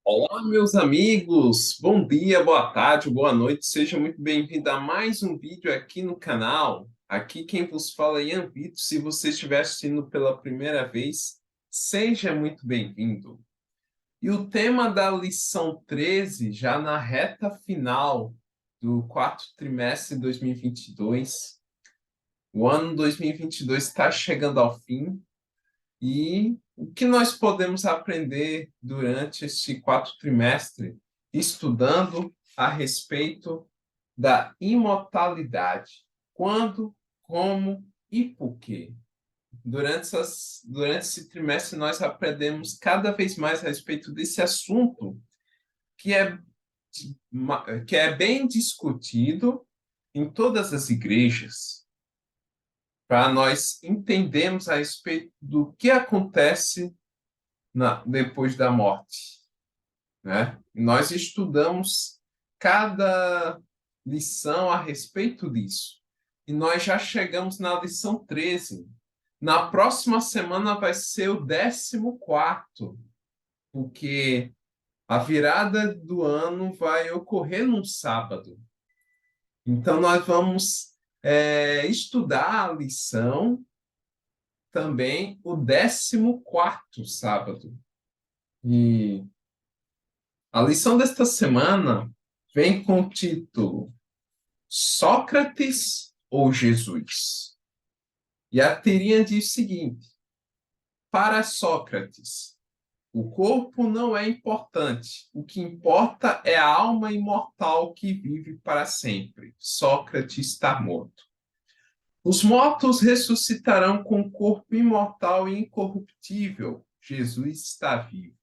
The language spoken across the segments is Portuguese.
Olá, meus amigos! Bom dia, boa tarde, boa noite. Seja muito bem-vindo a mais um vídeo aqui no canal. Aqui quem vos fala é Ian Vitor. Se você estiver assistindo pela primeira vez, seja muito bem-vindo. E o tema da lição 13, já na reta final do quarto trimestre de 2022. O ano 2022 está chegando ao fim. E o que nós podemos aprender durante este quarto trimestre, estudando a respeito da imortalidade? Quando, como e por quê? Durante esse trimestre, nós aprendemos cada vez mais a respeito desse assunto, que é, que é bem discutido em todas as igrejas, para nós entendermos a respeito do que acontece depois da morte, né? Nós estudamos cada lição a respeito disso. E nós já chegamos na lição 13. Na próxima semana vai ser o 14º, porque a virada do ano vai ocorrer num sábado. Então, nós vamos estudar a lição também o 14º sábado. E a lição desta semana vem com o título Sócrates ou Jesus? E a teoria diz o seguinte: para Sócrates, o corpo não é importante. O que importa é a alma imortal que vive para sempre. Sócrates está morto. Os mortos ressuscitarão com o corpo imortal e incorruptível. Jesus está vivo.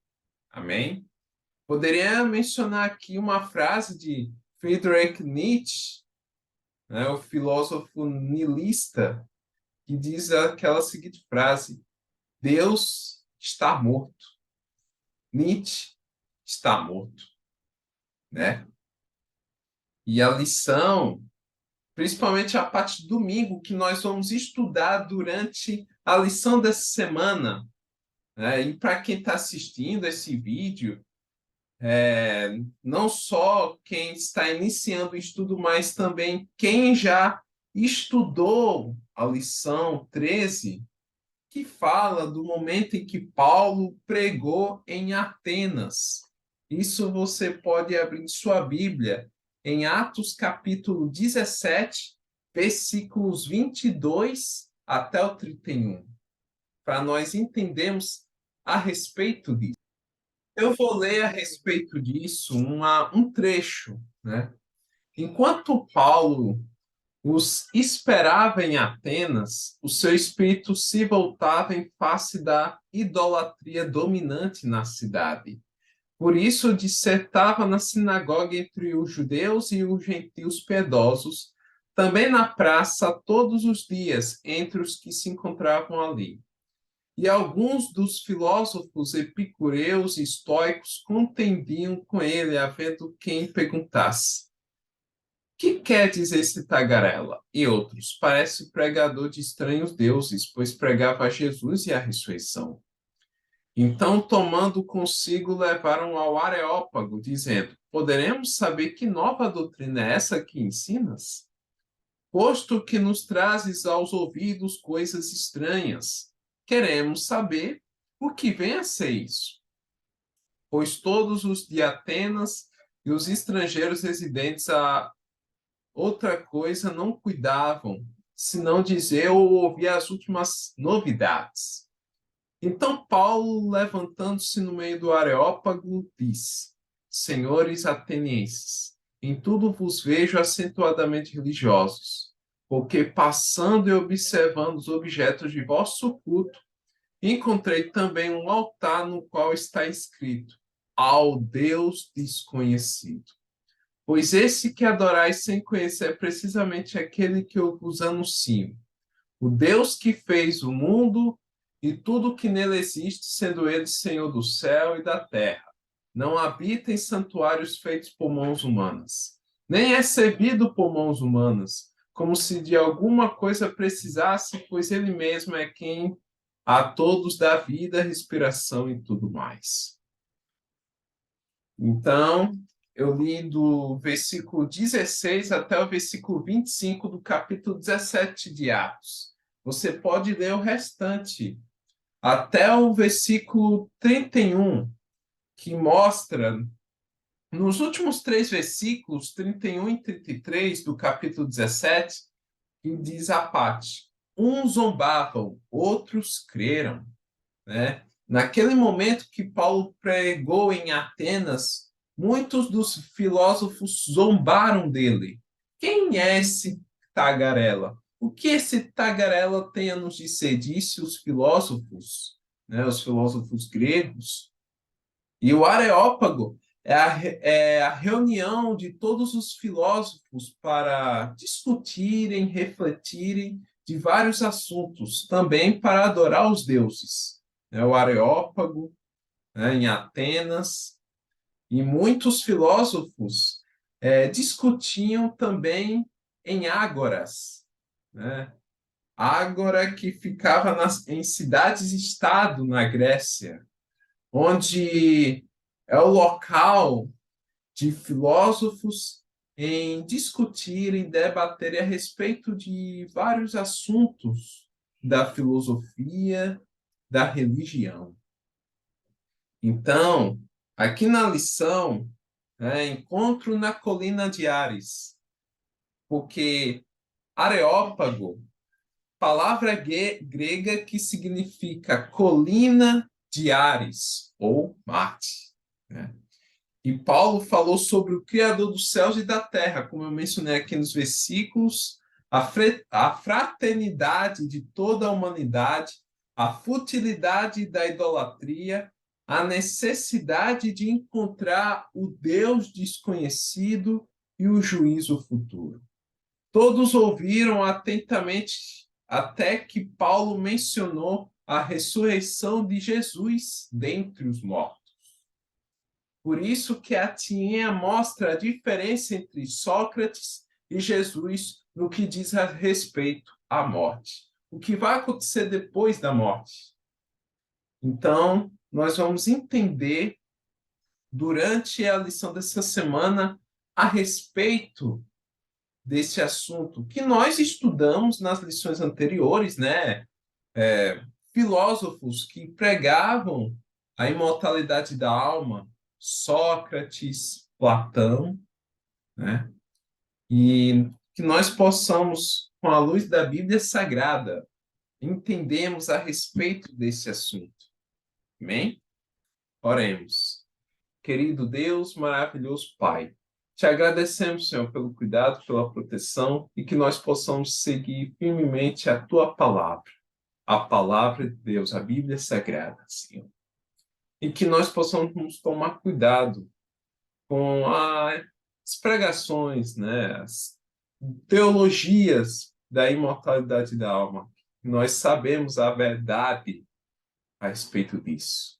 Amém? Poderia mencionar aqui uma frase de Friedrich Nietzsche, né, o filósofo nihilista, que diz aquela seguinte frase: Deus está morto. Nietzsche está morto, né? E a lição, principalmente a parte de domingo, que nós vamos estudar durante a lição dessa semana, né? E para quem está assistindo esse vídeo, não só quem está iniciando o estudo, mas também quem já estudou a lição 13, que fala do momento em que Paulo pregou em Atenas. Isso você pode abrir em sua Bíblia, em Atos capítulo 17, versículos 22 até o 31, para nós entendermos a respeito disso. Eu vou ler a respeito disso um trecho, né? Enquanto Paulo os esperava em Atenas, o seu espírito se voltava em face da idolatria dominante na cidade. Por isso, dissertava na sinagoga entre os judeus e os gentios piedosos, também na praça todos os dias, entre os que se encontravam ali. E alguns dos filósofos epicureus e estoicos contendiam com ele, havendo quem perguntasse: que quer dizer esse tagarela? E outros: parece pregador de estranhos deuses, pois pregava Jesus e a ressurreição. Então, tomando consigo, levaram ao Areópago, dizendo: poderemos saber que nova doutrina é essa que ensinas? Posto que nos trazes aos ouvidos coisas estranhas, queremos saber o que vem a ser isso. Pois todos os de Atenas e os estrangeiros residentes a outra coisa não cuidavam, senão dizer ou ouvir as últimas novidades. Então Paulo, levantando-se no meio do Areópago, disse: Senhores atenienses, em tudo vos vejo acentuadamente religiosos, porque passando e observando os objetos de vosso culto, encontrei também um altar no qual está escrito: Ao Deus desconhecido. Pois esse que adorais sem conhecer é precisamente aquele que eu vos anuncio. O Deus que fez o mundo e tudo que nele existe, sendo ele Senhor do céu e da terra. Não habita em santuários feitos por mãos humanas, nem é servido por mãos humanas, como se de alguma coisa precisasse, pois ele mesmo é quem a todos dá vida, respiração e tudo mais. Então, eu li do versículo 16 até o versículo 25 do capítulo 17 de Atos. Você pode ler o restante, até o versículo 31, que mostra, nos últimos três versículos, 31 e 33 do capítulo 17, que diz a parte: uns zombavam, outros creram, né? Naquele momento que Paulo pregou em Atenas, muitos dos filósofos zombaram dele. Quem é esse tagarela? O que esse tagarela tem a nos dizer? Disse os filósofos, né, os filósofos gregos. E o Areópago é a reunião de todos os filósofos para discutirem, refletirem de vários assuntos, também para adorar os deuses. O Areópago, né, em Atenas, e muitos filósofos discutiam também em ágoras, né? Ágora que ficava em cidades-estado na Grécia, onde é o local de filósofos em discutirem, debaterem a respeito de vários assuntos da filosofia, da religião. Então, aqui na lição, encontro na colina de Ares, porque Areópago, palavra grega que significa colina de Ares, ou Marte, né? E Paulo falou sobre o Criador dos céus e da terra, como eu mencionei aqui nos versículos, a fraternidade de toda a humanidade, a futilidade da idolatria, a necessidade de encontrar o Deus desconhecido e o juízo futuro. Todos ouviram atentamente até que Paulo mencionou a ressurreição de Jesus dentre os mortos. Por isso que a Tiinha mostra a diferença entre Sócrates e Jesus no que diz a respeito à morte. O que vai acontecer depois da morte? Então, nós vamos entender durante a lição dessa semana a respeito desse assunto que nós estudamos nas lições anteriores, né? Filósofos que pregavam a imortalidade da alma, Sócrates, Platão, né? E que nós possamos, com a luz da Bíblia Sagrada, entendemos a respeito desse assunto. Amém? Oremos. Querido Deus, maravilhoso Pai, te agradecemos, Senhor, pelo cuidado, pela proteção e que nós possamos seguir firmemente a palavra de Deus, a Bíblia Sagrada, Senhor. E que nós possamos tomar cuidado com as pregações, né, as teologias da imortalidade da alma. Nós sabemos a verdade a respeito disso.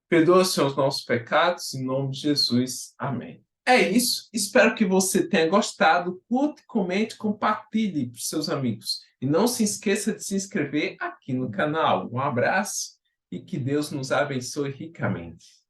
Perdoa, Senhor, os nossos pecados, em nome de Jesus. Amém. É isso. Espero que você tenha gostado. Curte, comente, compartilhe para os seus amigos. E não se esqueça de se inscrever aqui no canal. Um abraço e que Deus nos abençoe ricamente.